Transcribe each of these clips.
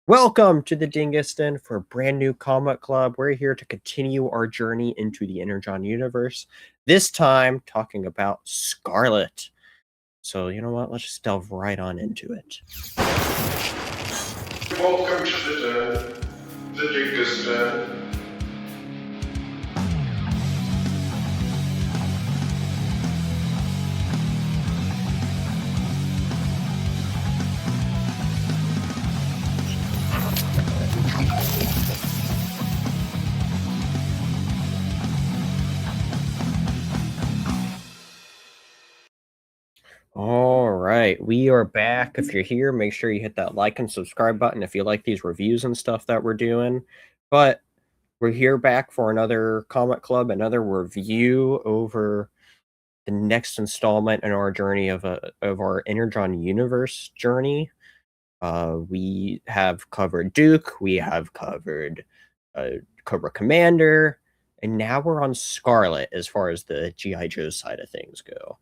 Welcome to the Dingus Den for a brand new comic club. We're here to continue our journey into the Energon universe. This time, talking about Scarlett. So, you know what? Let's just delve right on into it. Welcome to the Dingus Den. All right, we are back. If you're here, make sure you hit that like and subscribe button if you like these reviews and stuff that we're doing. But we're here back for another comic club, another review over the next installment in our journey of our Energon universe journey. We have covered Duke, we have covered Cobra Commander, and now we're on Scarlett as far as the G.I. Joe side of things go.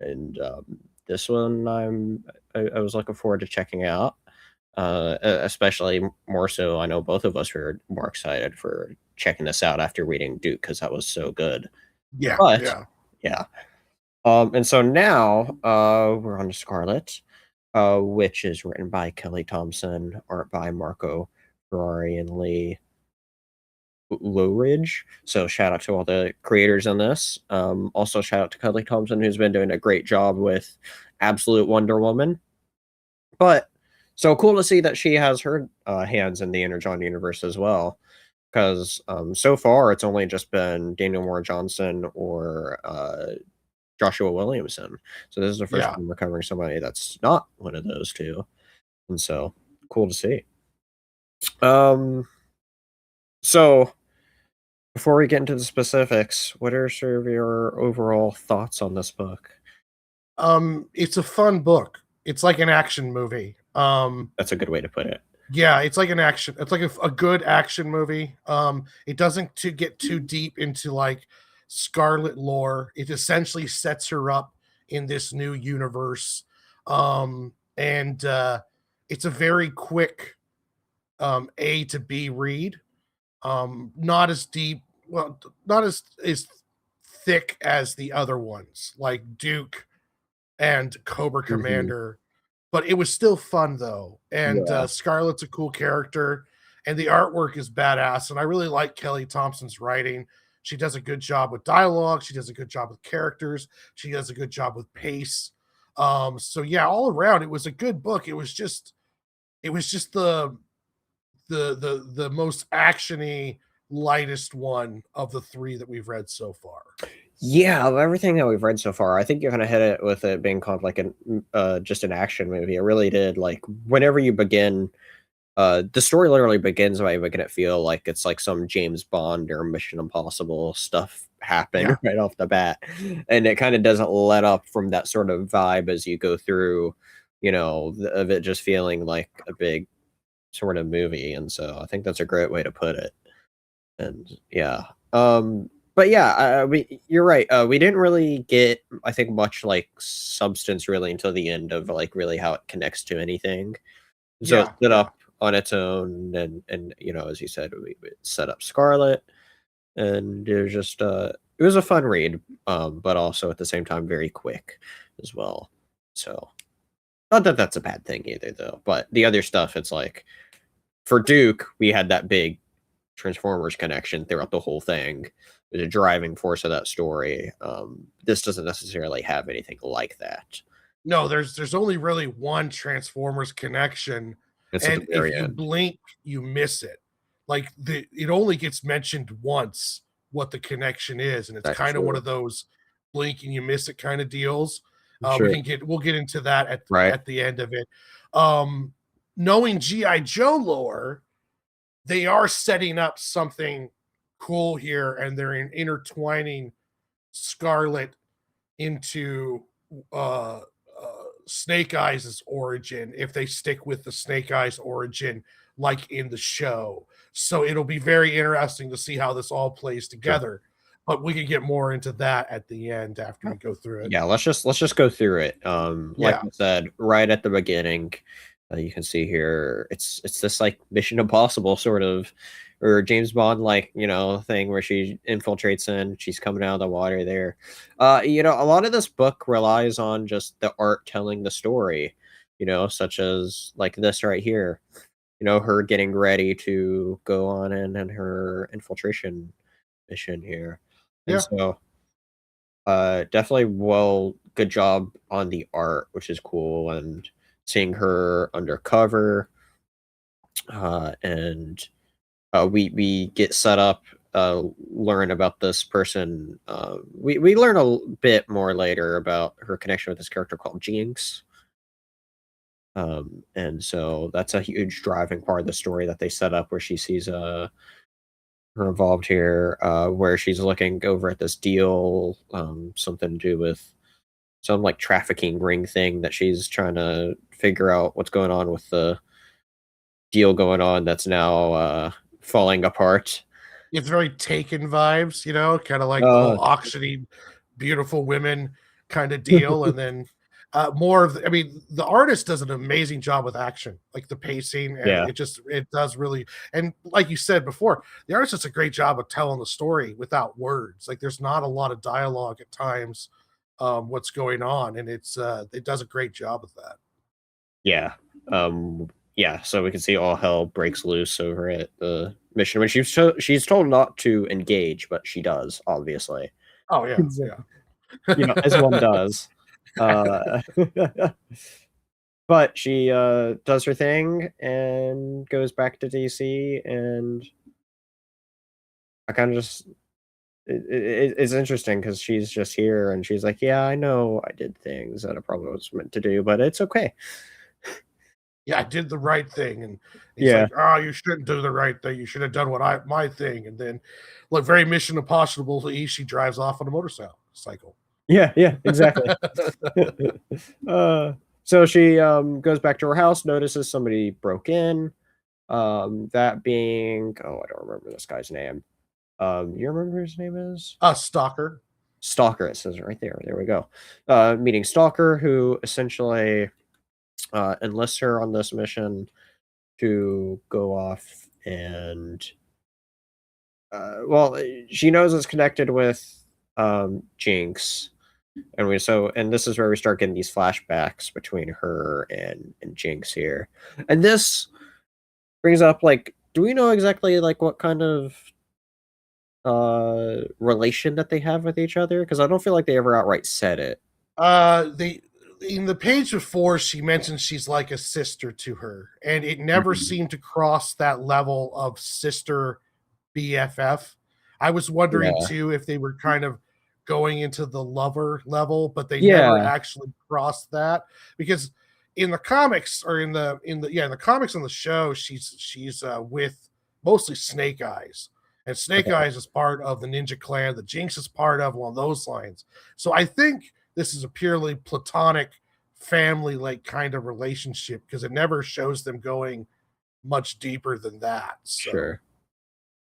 And this one I was looking forward to checking out, especially more so I know both of us were more excited for checking this out after reading Duke because that was so good. Yeah, But yeah. And so now we're on to Scarlett, which is written by Kelly Thompson, art by Marco Ferrari and Lee Lowridge. So shout out to all the creators in this. Also shout out to Kelly Thompson, who's been doing a great job with Absolute Wonder Woman. But so cool to see that she has her hands in the Energon universe as well. Because so far it's only just been Daniel Moore Johnson or Joshua Williamson. So this is the first time we're covering somebody that's not one of those two. And so cool to see. So before we get into the specifics, what are sort of your overall thoughts on this book? It's a fun book. It's like an action movie. That's a good way to put it. Yeah, it's like an action. It's like a good action movie. It doesn't get too deep into like Scarlett lore. It essentially sets her up in this new universe. And it's a very quick A to B read. Not as deep, well, not as thick as the other ones, like Duke and Cobra Commander. But it was still fun though. And Scarlett's a cool character, and the artwork is badass. And I really like Kelly Thompson's writing. She does a good job with dialogue. She does a good job with characters. She does a good job with pace. So yeah, all around, it was a good book. It was just the most actiony, lightest one of the three that we've read so far. Yeah, of everything that we've read so far, I think you're gonna hit it with it being called like just an action movie. It really did. Like whenever you begin, the story literally begins by making it feel like it's like some James Bond or Mission Impossible stuff happened right off the bat, and it kind of doesn't let up from that sort of vibe as you go through, you know, of it just feeling like a big sort of movie. And so I think that's a great way to put it. And yeah. But yeah, you're right. We didn't really get, I think, much like substance really until the end of like really how it connects to anything. So it stood up on its own, and you know, as you said, we set up Scarlett, and it was just it was a fun read, but also at the same time very quick as well. So not that that's a bad thing either, though. But the other stuff, it's like for Duke, we had that big Transformers connection throughout the whole thing. The driving force of that story. This doesn't necessarily have anything like that. No, there's only really one Transformers connection, and if you blink, you miss it. Like it only gets mentioned once what the connection is, and it's kind of one of those blink and you miss it kind of deals. We'll get into that at the end of it. Knowing G.I. Joe lore, they are setting up something cool here, and they're intertwining Scarlett into Snake Eyes' origin, if they stick with the Snake Eyes origin like in the show. So it'll be very interesting to see how this all plays together. But we can get more into that at the end after we go through it. Yeah, let's just go through it. Like I said, right at the beginning, You can see here it's this like Mission Impossible sort of, or James Bond like thing where she infiltrates in. She's coming out of the water there. A lot of this book relies on just the art telling the story. Such as like this right here. Her getting ready to go on in and her infiltration mission here, and Yeah. so definitely good job on the art, which is cool, and seeing her undercover, and we get set up, learn about this person. We learn a bit more later about her connection with this character called Jinx. And so that's a huge driving part of the story that they set up, where she sees her involved here, where she's looking over at this deal, something to do with some like trafficking ring thing that she's trying to figure out what's going on with the deal going on that's now falling apart. It's very Taken vibes, kind of like the Uh, whole auctioning beautiful women kind of deal. And then more of, the artist does an amazing job with action, like the pacing, and yeah, it does really. And like you said before, the artist does a great job of telling the story without words. Like there's not a lot of dialogue at times, what's going on, and it does a great job of that. yeah, yeah. So we can see all hell breaks loose over at the mission when she's told not to engage, but she does, obviously. Oh yeah, So, yeah. as one does. Uh, but she does her thing and goes back to DC, and I kind of just it's interesting because she's just here and she's like, yeah, I know I did things that I probably was meant to do, but it's okay. Yeah, I did the right thing. And he's Yeah, like, oh, you shouldn't do the right thing. You should have done my thing. And then, look, very Mission Impossible. She drives off on a motorcycle. yeah, exactly. uh, so she goes back to her house, notices somebody broke in. That being, oh, I don't remember this guy's name. You remember his name is? A stalker. Stalker. It says it right there. There we go. Meeting Stalker, who essentially enlists her on this mission to go off and she knows it's connected with Jinx, and this is where we start getting these flashbacks between her and Jinx here, and this brings up like, do we know exactly like what kind of relation that they have with each other? Because I don't feel like they ever outright said it. The In the page before, she mentions she's like a sister to her, and it never Mhm. seemed to cross that level of sister BFF. I was wondering Yeah, too if they were kind of going into the lover level, but they never yeah, actually crossed that, because in the comics, or in the comics on the show, she's with mostly Snake Eyes. And Snake okay, Eyes is part of the Ninja Clan. The Jinx is part of, along those lines. So I think this is a purely platonic family like kind of relationship, because it never shows them going much deeper than that. So sure.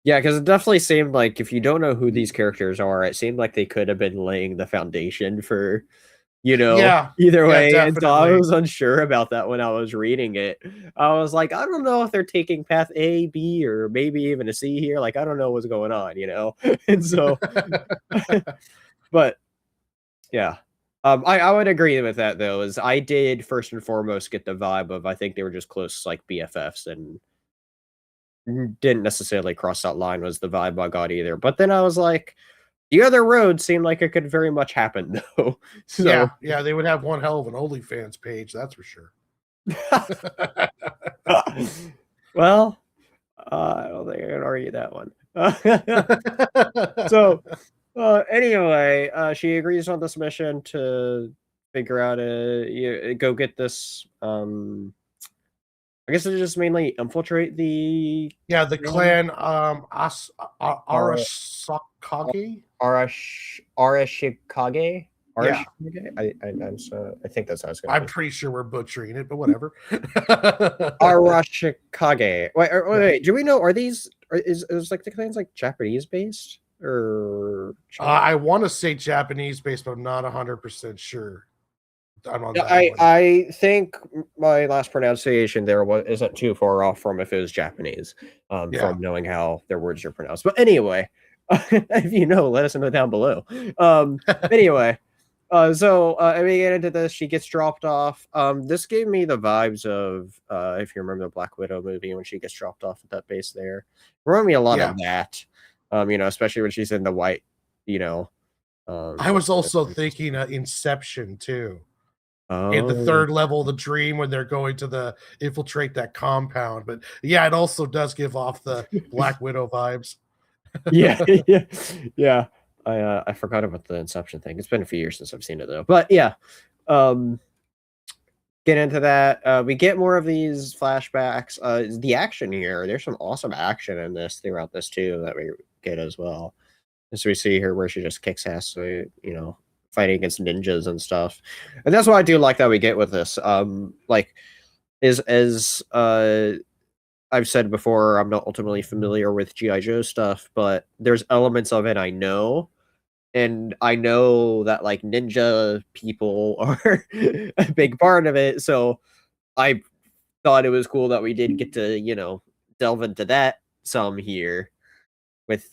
Yeah, because it definitely seemed like if you don't know who these characters are, it seemed like they could have been laying the foundation for, yeah, either yeah, way. And so I definitely. was unsure about that when I was reading it. I was like, I don't know if they're taking path A, B, or maybe even a C here. Like, I don't know what's going on. And so, but yeah. I would agree with that though, is I did first and foremost get the vibe of I think they were just close like BFFs and didn't necessarily cross that line was the vibe I got either. But then I was like, the other road seemed like it could very much happen though. So Yeah, yeah, they would have one hell of an OnlyFans page, that's for sure. well, I don't think I can argue that one. So anyway, she agrees on this mission to figure out go get this. I guess it's just mainly infiltrate the Yeah, the clan. clan Ara Arasakage. Arashikage. Yeah, Arashikage. I think that's how it's gonna I'm be. pretty sure we're butchering it, but whatever. Arashikage. Wait. Do we know? Are these? Is like the clans like Japanese based or Chinese? I want to say Japanese based, but I'm not 100% sure. I'm on Yeah, that one. I think my last pronunciation there isn't too far off from if it was Japanese, Yeah. from knowing how their words are pronounced. But anyway, if you know, let us know down below. Anyway, and we get into this. She gets dropped off. This gave me the vibes of if you remember the Black Widow movie when she gets dropped off at that base there. Reminded me a lot Yeah. of that. Especially when she's in the white, you know. I was also thinking Inception too. In the Oh, third level of the dream when they're going to infiltrate that compound. But yeah, it also does give off the Black Widow vibes. yeah, yeah, yeah. I forgot about the Inception thing. It's been a few years since I've seen it though. But yeah, um, get into that. We get more of these flashbacks. The action here, there's some awesome action in this throughout this too that we get as well. And so we see her where she just kicks ass, fighting against ninjas and stuff. And that's what I do like that we get with this. Like is as I've said before, I'm not ultimately familiar with G.I. Joe stuff, but there's elements of it I know. And I know that like ninja people are a big part of it. So I thought it was cool that we did get to, delve into that some here with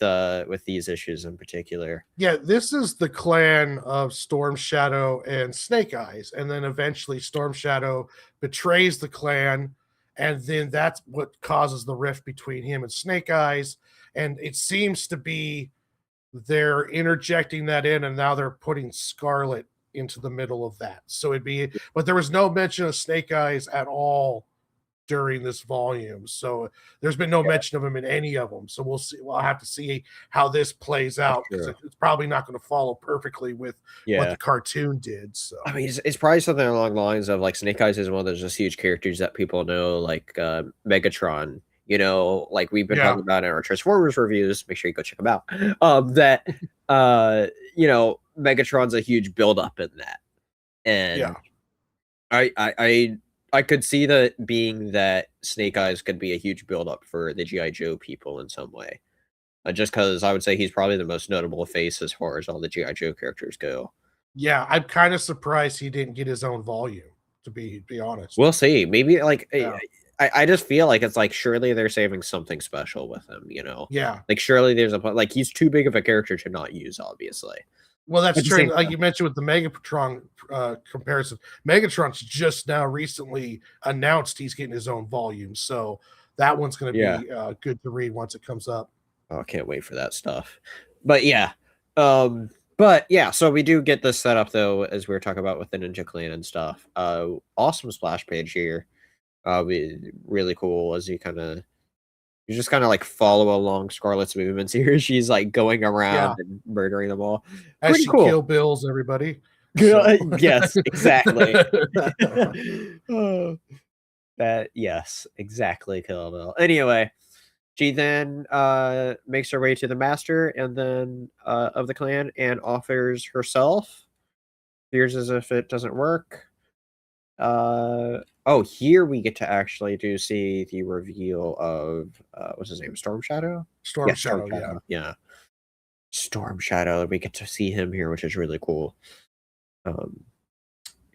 these issues in particular. Yeah, this is the clan of Storm Shadow and Snake Eyes, and then eventually Storm Shadow betrays the clan, and then that's what causes the rift between him and Snake Eyes. And it seems to be they're interjecting that in, and now they're putting Scarlett into the middle of that. So but there was no mention of Snake Eyes at all during this volume. So there's been no mention of him in any of them. So we'll see. We'll have to see how this plays That's out because true. it's probably not going to follow perfectly with what Yeah. the cartoon did. So I mean, it's probably something along the lines of like Snake Eyes is one of those just huge characters that people know, like Megatron. Like we've been yeah, talking about in our Transformers reviews. Make sure you go check them out. That Megatron's a huge buildup in that, yeah, and I could see that being that Snake Eyes could be a huge buildup for the GI Joe people in some way. Just because I would say he's probably the most notable face as far as all the GI Joe characters go. yeah. I'm kind of surprised he didn't get his own volume. To be honest. We'll see. Maybe like Yeah. I just feel like it's like surely they're saving something special with him. Yeah. Like surely there's like he's too big of a character to not use. Obviously. Well, that's At the true. same Like time. you mentioned with the Megatron comparison, Megatron's just now recently announced he's getting his own volume, so that one's going to Yeah. be good to read once it comes up. Oh, I can't wait for that stuff. But yeah. So we do get this set up though, as we were talking about with the Ninja Clan and stuff. Awesome splash page here. Really cool as you just kind of like follow along Scarlett's movements here. She's like going around Yeah, and murdering them all. as Pretty she cool. kill bills everybody. So. Yes, exactly. Oh, yes, exactly, Kill Bill. Anyway, she then makes her way to the master and then of the clan and offers herself. Fears as if it doesn't work. Here we get to actually see the reveal of what's his name? Storm Shadow? Storm Shadow, yeah. Yeah. Storm Shadow. We get to see him here, which is really cool.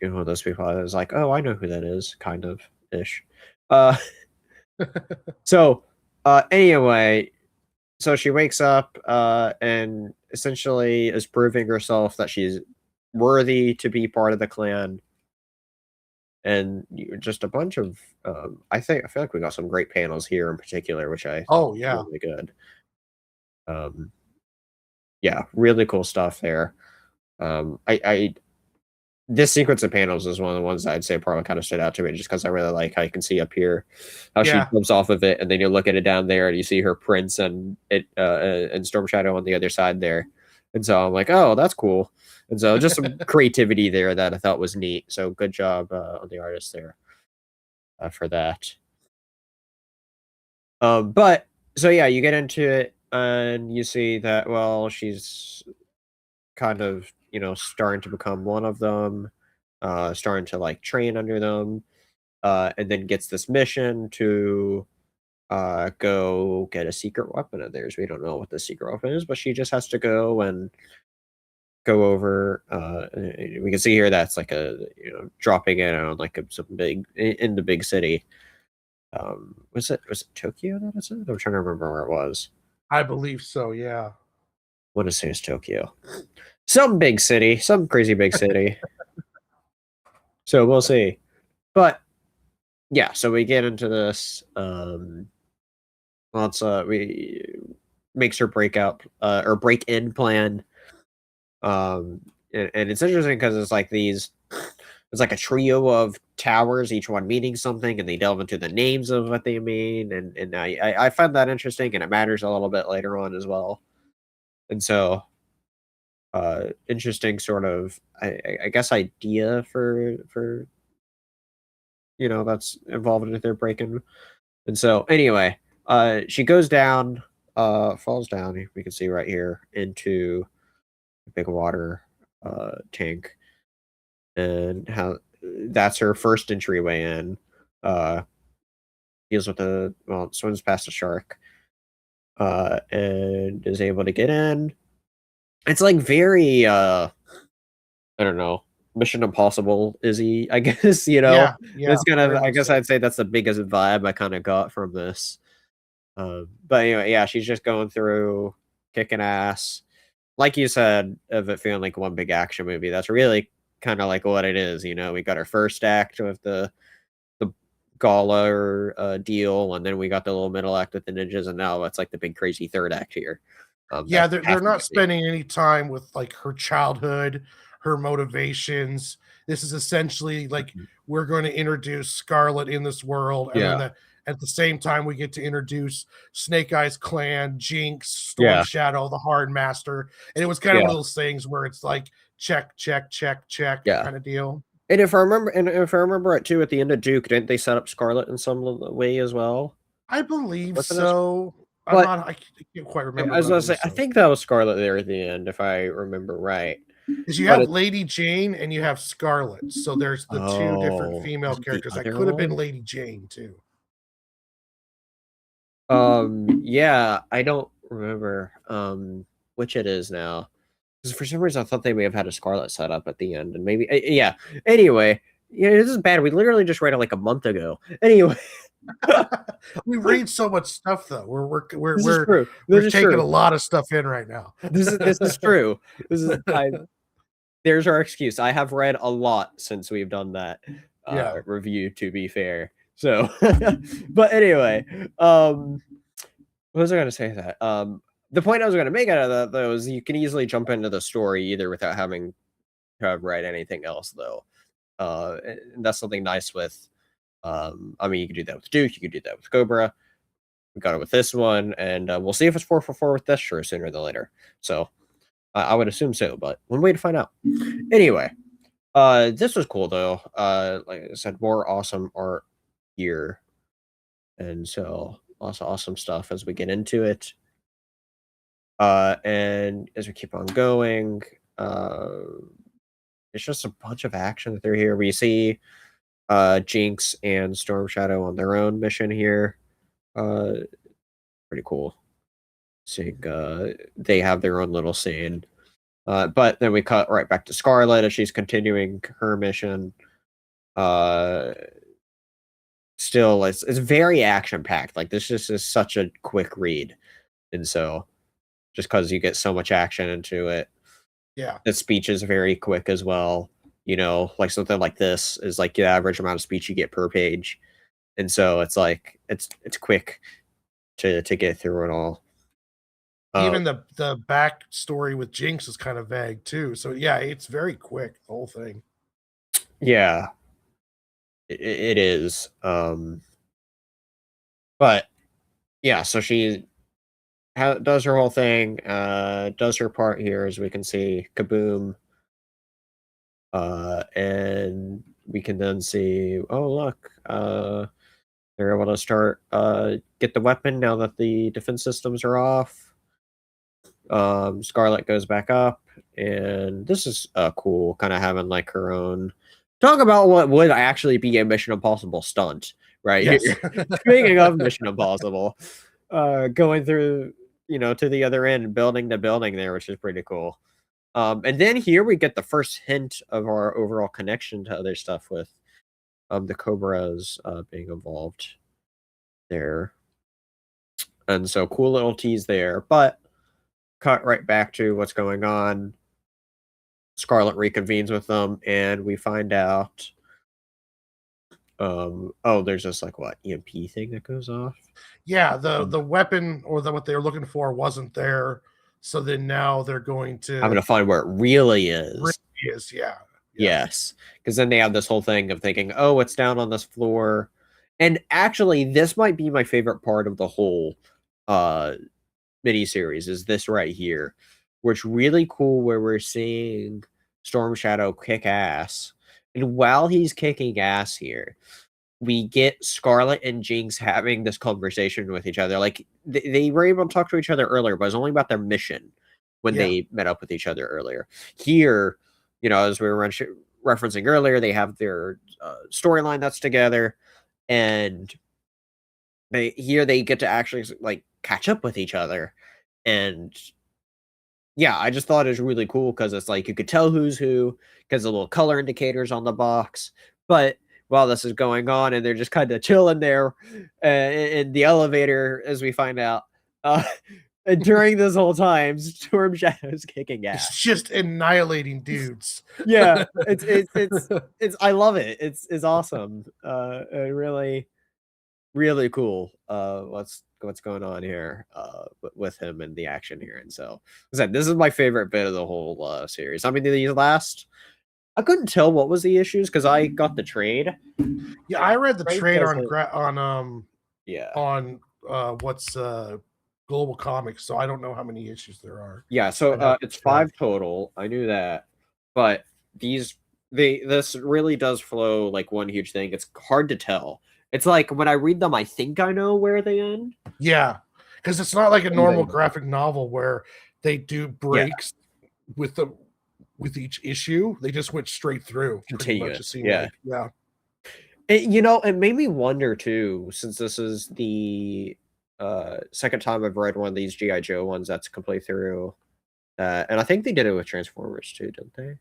Those people I was like, oh, I know who that is, kind of ish. Anyway, so she wakes up and essentially is proving herself that she's worthy to be part of the clan. And just a bunch of I feel like we got some great panels here in particular, which I thought was yeah. really good. Yeah, really cool stuff there. I this sequence of panels is one of the ones that I'd say probably kind of stood out to me just because I really like how you can see up here how she jumps off of it, and then you look at it down there and you see her prints and Storm Shadow on the other side there. And so I'm like, oh, that's cool. And so just some creativity there that I thought was neat. So good job on the artist there for that. You get into it and you see that, well, she's kind of, starting to become one of them, starting to like train under them, and then gets this mission to go get a secret weapon of theirs. We don't know what the secret weapon is, but she just has to go and go over. We can see here that's like a dropping in on like some big in the big city. Was it Tokyo that is it? I'm trying to remember where it was. I believe so. Yeah. What is it? Tokyo? Some big city, some crazy big city. So we'll see. But yeah, so we get into this. Well, it's we makes her breakout or break in plan. And it's interesting because it's like it's like a trio of towers, each one meaning something, and they delve into the names of what they mean, and I find that interesting, and it matters a little bit later on as well. And so, interesting sort of, I guess, idea for that's involved in their break-in. And so, anyway, she goes down, falls down. We can see right here into a big water tank, and how that's her first entryway in. Uh, Deals with swims past a shark, and is able to get in. It's like very, I don't know, Mission Impossible, Izzy, I guess, Yeah. Yeah. It's kind of, Very I much guess so. I'd say that's the biggest vibe I kind of got from this. But anyway, yeah, she's just going through, kicking ass. Like you said, of it feeling like one big action movie. That's really kind of like what it is. We got our first act with the gala deal, and then we got the little middle act with the ninjas, and now it's like the big crazy third act here. Yeah, That's they're half the not movie. spending any time with like her childhood, her motivations. This is essentially like Mhm. we're going to introduce Scarlett in this world, and then Yeah, at the same time we get to introduce Snake Eyes clan, Jinx, Storm yeah, Shadow, the Hard Master, and it was kind of yeah, one of those things where it's like check, check, check, check yeah. kind of deal. And if I remember it too, at the end of Duke, didn't they set up Scarlet in some way as well? I believe Wasn't it? so. I'm But not. I can't quite remember, I was but I gonna say, believe I so. think that was Scarlet there at the end, if I remember right. Because you But have it, Lady Jane and you have Scarlet, so there's the two different female is it the characters. That other could have been one? Lady Jane too. Yeah, I don't remember which it is now. Because for some reason I thought they may have had a Scarlet set up at the end, and maybe yeah. Anyway, yeah, this is bad. We literally just read it like a month ago. Anyway, We read so much stuff though. this is true. We're This is taking true. a lot of stuff in right now. This is true. This is I There's our excuse. I have read a lot since we've done that Yeah. review, to be fair. So, but anyway, what was I going to say that? The point I was going to make out of that though is you can easily jump into the story either without having to have read anything else, though. And that's something nice with. I mean, you could do that with Duke. You could do that with Cobra. We got it with this one, and we'll see if it's 4 for 4 with this sure sooner than later. So I would assume so, but one way to find out. Anyway, this was cool though. Like I said, more awesome art here, and so lots of awesome stuff as we get into it. And as we keep on going, uh, it's just a bunch of action that they're here. We see Jinx and Storm Shadow on their own mission here. Uh, Pretty cool. Seeing they have their own little scene. But then we cut right back to Scarlet as she's continuing her mission. Uh, Still, it's very action packed. Like this just is such a quick read, and so just because you get so much action into it, Yeah. the speech is very quick as well. Like something like this is like the average amount of speech you get per page, and so it's like it's quick to get through it all. Even the backstory with Jinx is kind of vague too. So yeah, it's very quick, the whole thing. Yeah, it is. But yeah, so she does her whole thing, does her part here, as we can see, kaboom. And we can then see, oh look, they're able to start get the weapon now that the defense systems are off. Scarlet goes back up, and this is cool, kind of having like her own. Talk about what would actually be a Mission Impossible stunt, right Yes. here. Speaking of Mission Impossible, going through, to the other end, building to building there, which is pretty cool. And then here we get the first hint of our overall connection to other stuff with the Cobras being involved there. And so cool little tease there, but cut right back to what's going on. Scarlett reconvenes with them, and we find out there's this like what EMP thing that goes off. Yeah, the weapon or what they were looking for wasn't there, so then now they're going to I'm gonna find where it really is. Really is, yeah. Yes, because then they have this whole thing of thinking, oh, it's down on this floor. And actually, this might be my favorite part of the whole miniseries is this right here, where it's really cool where we're seeing Storm Shadow kick ass. And while he's kicking ass here, we get Scarlett and Jinx having this conversation with each other. Like they were able to talk to each other earlier, but it was only about their mission when they met up with each other earlier. Here, as we were referencing earlier, they have their storyline that's together, and they get to actually like catch up with each other. And yeah, I just thought it was really cool because it's like you could tell who's who because the little color indicators on the box. But while this is going on, and they're just kind of chilling there in the elevator, as we find out, and during this whole time, Storm Shadow's kicking ass. It's just annihilating dudes. Yeah, it's I love it. It's awesome. Really, really cool. What's going on here with him and the action here. And so I said, this is my favorite bit of the whole series. I mean, these last, I couldn't tell what was the issues because I got the trade. Yeah, I read the trade on what's Global Comics, so I don't know how many issues there are. Yeah, so it's 5 total. I knew that, but this really does flow like one huge thing. It's hard to tell. It's like when I read them, I think I know where they end. Yeah, because it's not like a normal graphic novel where they do breaks with each issue. They just went straight through. Continuous. Yeah. It made me wonder too, since this is the second time I've read one of these G.I. Joe ones that's complete through. And I think they did it with Transformers too, didn't they?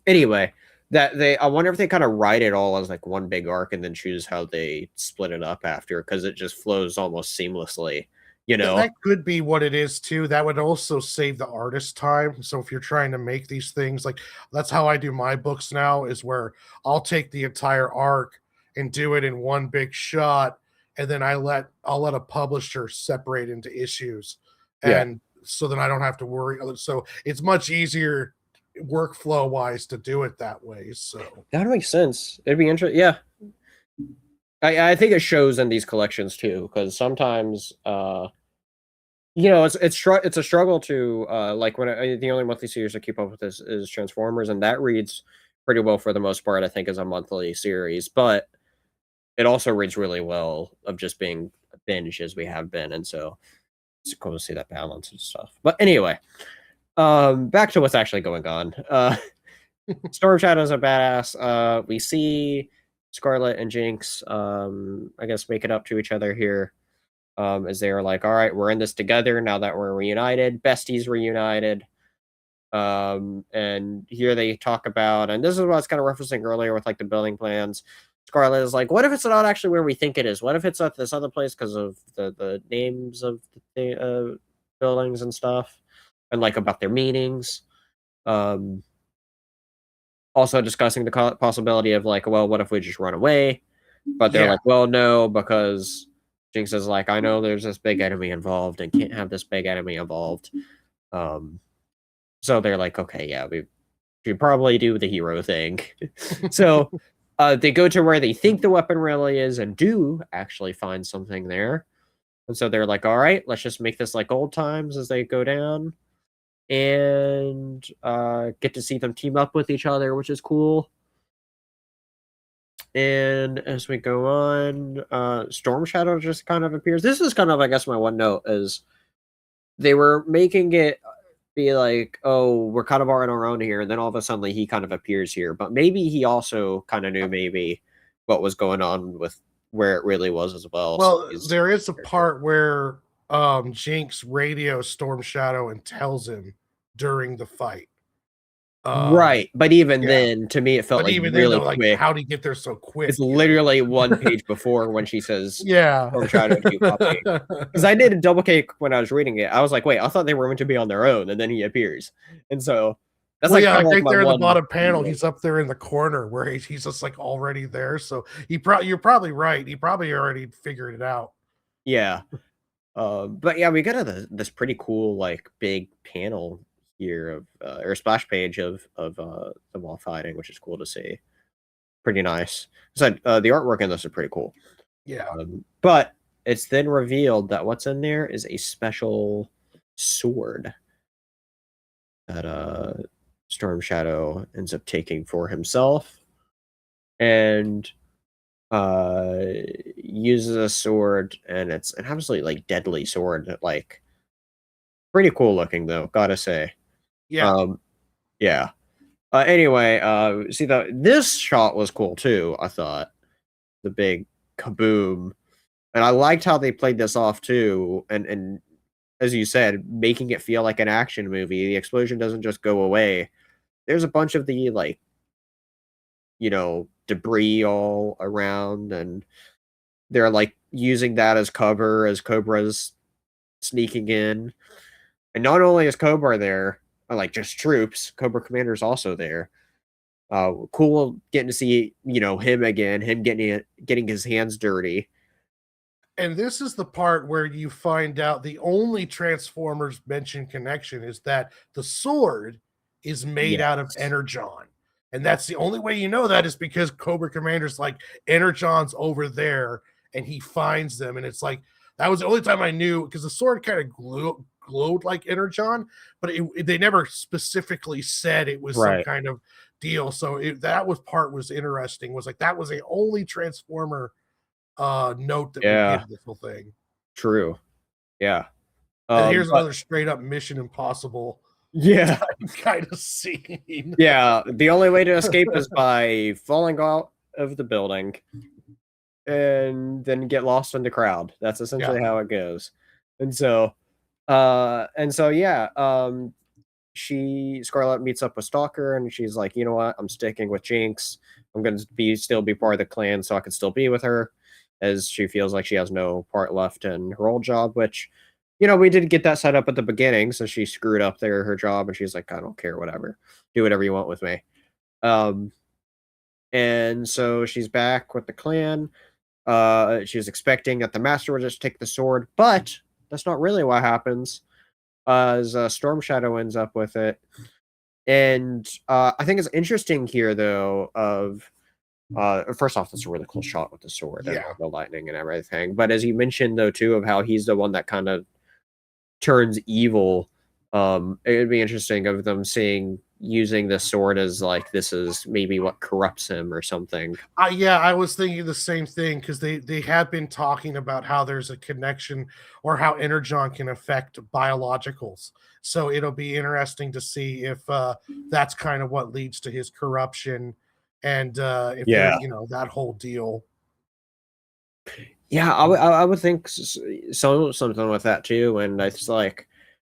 Anyway, I wonder if they kind of write it all as like one big arc and then choose how they split it up after, because it just flows almost seamlessly. That could be what it is too. That would also save the artist time. So if you're trying to make these things, like that's how I do my books now, is where I'll take the entire arc and do it in one big shot, and then I'll let a publisher separate into issues, and so then I don't have to worry. So it's much easier workflow wise to do it that way. So that makes sense. It'd be interesting. Yeah, I think it shows in these collections too, because sometimes it's a struggle to like when the only monthly series I keep up with is Transformers, and that reads pretty well for the most part, I think, as a monthly series, but it also reads really well of just being a binge as we have been, and so it's cool to see that balance and stuff. But anyway, back to what's actually going on. Storm Shadow's a badass. We see Scarlett and Jinx, I guess, make it up to each other here, as they are like, all right, we're in this together now that we're reunited, besties reunited. And here they talk about, and this is what I was kind of referencing earlier with like the building plans. Scarlett is like, what if it's not actually where we think it is? What if it's at this other place because of the names of the buildings and stuff, and like about their meanings. Also discussing the possibility of like, well, what if we just run away? But they're like, well, no, because Jinx is like, I know there's this big enemy involved and can't have this big enemy involved. So they're like, okay, yeah, we should probably do the hero thing. So they go to where they think the weapon really is and do actually find something there. And so they're like, all right, let's just make this like old times as they go down. And get to see them team up with each other, which is cool. And as we go on, Storm Shadow just kind of appears. This is kind of, I guess, my one note is they were making it be like, oh, we're kind of on our own here, and then all of a sudden he kind of appears here. But maybe he also kind of knew maybe what was going on with where it really was as well. Well, so there is a part where Jinx radios Storm Shadow and tells him during the fight. Right, but even yeah. then, to me, it felt But like even then, really though, like, quick. how'd he get there so quick? It's literally one page before when she says, Yeah. "Storm Shadow, keep copying." Because I did a double take when I was reading it. I was like, "Wait, I thought they were meant to be on their own," and then he appears, and so that's Well, like yeah, kind like of like right my there in the one. bottom panel, he's up there in the corner where he's just like already there. So you're probably right. He probably already figured it out. Yeah, but yeah, we got this pretty cool like big panel here of or splash page of the wall fighting, which is cool to see. Pretty nice. So the artwork in this is pretty cool. Yeah. But it's then revealed that what's in there is a special sword that Storm Shadow ends up taking for himself, and uses a sword, and it's an absolutely like deadly sword that like pretty cool looking though, gotta say. Yeah. Yeah. Anyway, see this shot was cool too, I thought. The big kaboom. And I liked how they played this off too, and as you said, making it feel like an action movie. The explosion doesn't just go away. There's a bunch of the like, debris all around, and they're like using that as cover as Cobra's sneaking in. And not only is Cobra there, like just troops, Cobra Commander's also there. Cool getting to see, him again, him getting his hands dirty. And this is the part where you find out the only Transformers mentioned connection is that the sword is made out of Yes. Energon. And that's the only way you know that is because Cobra Commander's like, Energon's over there, and he finds them. And it's like, that was the only time I knew, because the sword kind of glowed like Energon, but they never specifically said it was some Right. kind of deal. So that was interesting, was like, that was the only Transformer note that we Yeah. get this whole thing. True. Yeah. And here's But another straight up Mission Impossible yeah. kind of scene. Yeah. The only way to escape is by falling out of the building and then get lost in the crowd. That's essentially how it goes. And so, yeah, Scarlett meets up with Stalker, and she's like, you know what? I'm sticking with Jinx. I'm gonna still be part of the clan, so I can still be with her, as she feels like she has no part left in her old job. Which, we did get that set up at the beginning, so she screwed up her job, and she's like, I don't care, whatever, do whatever you want with me. And so she's back with the clan. She was expecting that the master would just take the sword, but that's not really what happens. As Storm Shadow ends up with it. And I think it's interesting here, though, of first off, it's a really cool shot with the sword and the lightning and everything. But as you mentioned, though, too, of how he's the one that kind of turns evil, it would be interesting of them using the sword as like this is maybe what corrupts him or something. I was thinking the same thing, because they have been talking about how there's a connection, or how Energon can affect biologicals. So it'll be interesting to see if that's kind of what leads to his corruption, and if that whole deal. Yeah, I would think something with that too, and it's like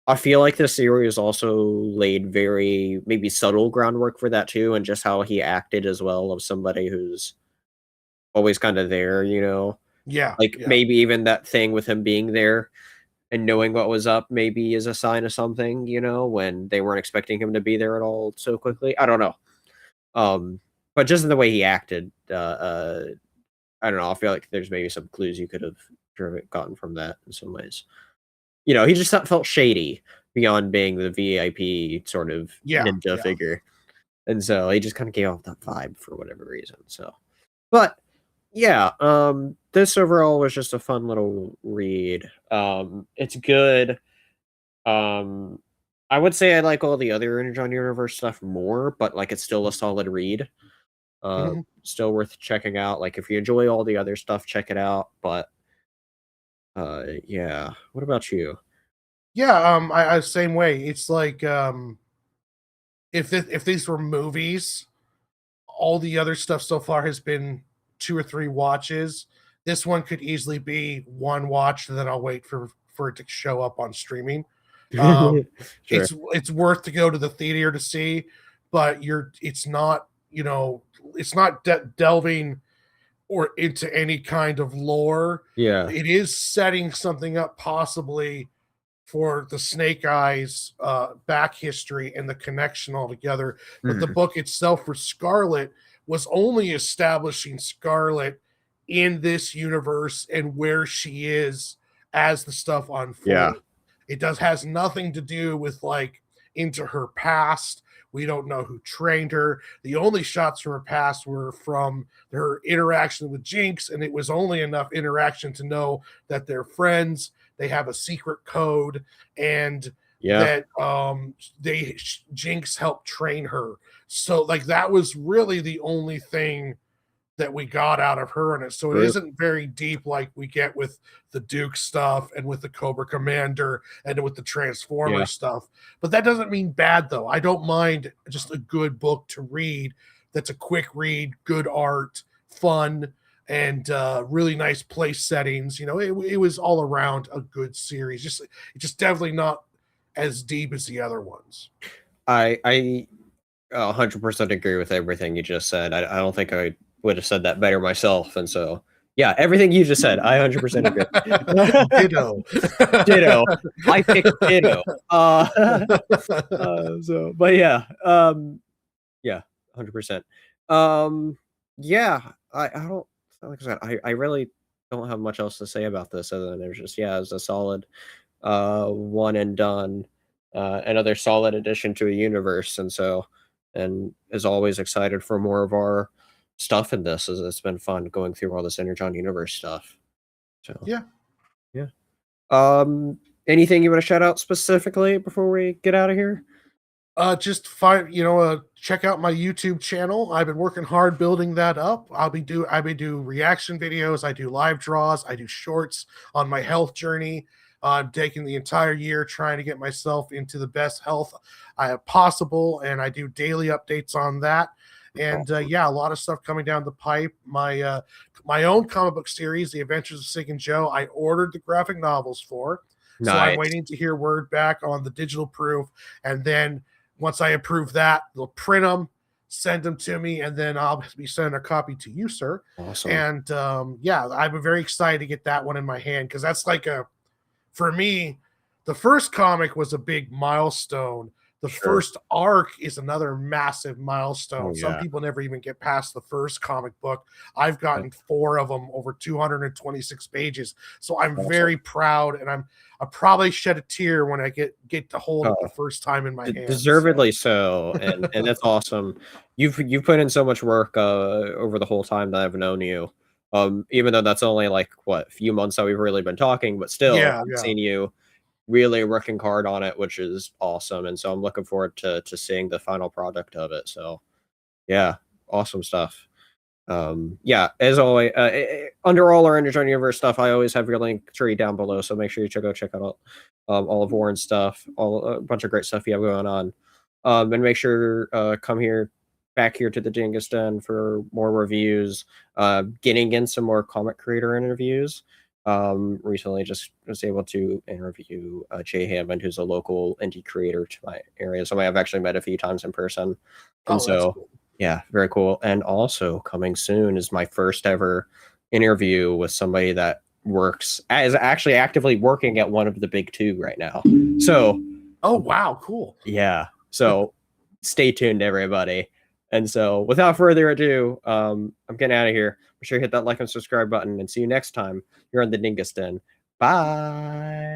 I feel like this series also laid very maybe subtle groundwork for that too, and just how he acted as well, of somebody who's always kind of there, like maybe even that thing with him being there and knowing what was up maybe is a sign of something, when they weren't expecting him to be there at all so quickly. I don't know. But just in the way he acted, I don't know. I feel like there's maybe some clues you could have gotten from that in some ways. He just felt shady beyond being the VIP sort of ninja figure. And so he just kind of gave off that vibe for whatever reason. So, but yeah, this overall was just a fun little read. It's good. I would say I like all the other Energon Universe stuff more, but like it's still a solid read. Still worth checking out. Like if you enjoy all the other stuff, check it out. But yeah. What about you? Yeah, I same way. It's like if these were movies, all the other stuff so far has been 2 or 3 watches. This one could easily be one watch, and then I'll wait for it to show up on streaming. Um, Sure. it's worth to go to the theater to see, but it's not, it's not delving or into any kind of lore. Yeah. It is setting something up possibly for the Snake Eyes back history and the connection altogether. But the Mhm. book itself for Scarlett was only establishing Scarlett in this universe and where she is as the stuff Yeah. unfolds. It has nothing to do with like into her past. We don't know who trained her. The only shots from her past were from her interaction with Jinx, and it was only enough interaction to know that they're friends. They have a secret code, and Yeah. that Jinx helped train her. So like that was really the only thing that we got out of her in it. So it True. isn't very deep like we get with the Duke stuff and with the Cobra Commander and with the Transformer Yeah. stuff. But that doesn't mean bad though. I don't mind just a good book to read that's a quick read, good art, fun, and really nice place settings. It was all around a good series. Just definitely not as deep as the other ones. I 100% agree with everything you just said. I don't think I would have said that better myself. And so, yeah, everything you just said, I 100% agree. Ditto. Ditto. I picked ditto. But yeah, yeah, 100%. Yeah, I don't, like I said, I really don't have much else to say about this other than there's just, yeah, it's a solid one and done, another solid addition to a universe. And so, and as always, excited for more of our stuff in this, as it's been fun going through all this Energon universe stuff. So Yeah. yeah. Anything you want to shout out specifically before we get out of here? Just check out my YouTube channel. I've been working hard building that up. I do reaction videos, I do live draws, I do shorts on my health journey. I'm taking the entire year trying to get myself into the best health I have possible, and I do daily updates on that. And yeah, a lot of stuff coming down the pipe. My own comic book series, The Adventures of Sig and Joe, I ordered the graphic novels for. So I'm Nice. waiting to hear word back on the digital proof, and then once I approve that, they'll print them, send them to me, and then I'll be sending a copy to you, sir. Awesome. And yeah, I'm very excited to get that one in my hand because that's for me, the first comic was a big milestone. The Sure. first arc is another massive milestone. Oh, Some yeah. people never even get past the first comic book. I've gotten 4 of them over 226 pages. So I'm Awesome. very proud, and I probably shed a tear when I get to hold it the Oh, first time in my hand. deservedly so, and that's awesome. You've put in so much work over the whole time that I've known you. Even though that's only like what, a few months that we've really been talking, but still, Yeah, I've yeah. seen you really working hard on it, which is awesome. And so I'm looking forward to seeing the final product of it. So yeah, awesome stuff. Yeah, as always, under all our Energon Universe stuff, I always have your link tree down below. So make sure you check out all of Warren's stuff, all a bunch of great stuff you have going on. And make sure come back here to the Dingus Den for more reviews. Getting in some more comic creator interviews. Recently just was able to interview Jay Hammond, who's a local indie creator to my area. Somebody I've actually met a few times in person. And Oh, that's so cool. yeah, very cool. And also coming soon is my first ever interview with somebody that is actually actively working at one of the big 2 right now. So Oh, wow, cool. yeah. So stay tuned, everybody. And so without further ado, I'm getting out of here. Make sure you hit that like and subscribe button, and see you next time here on the Dingus Den. Bye.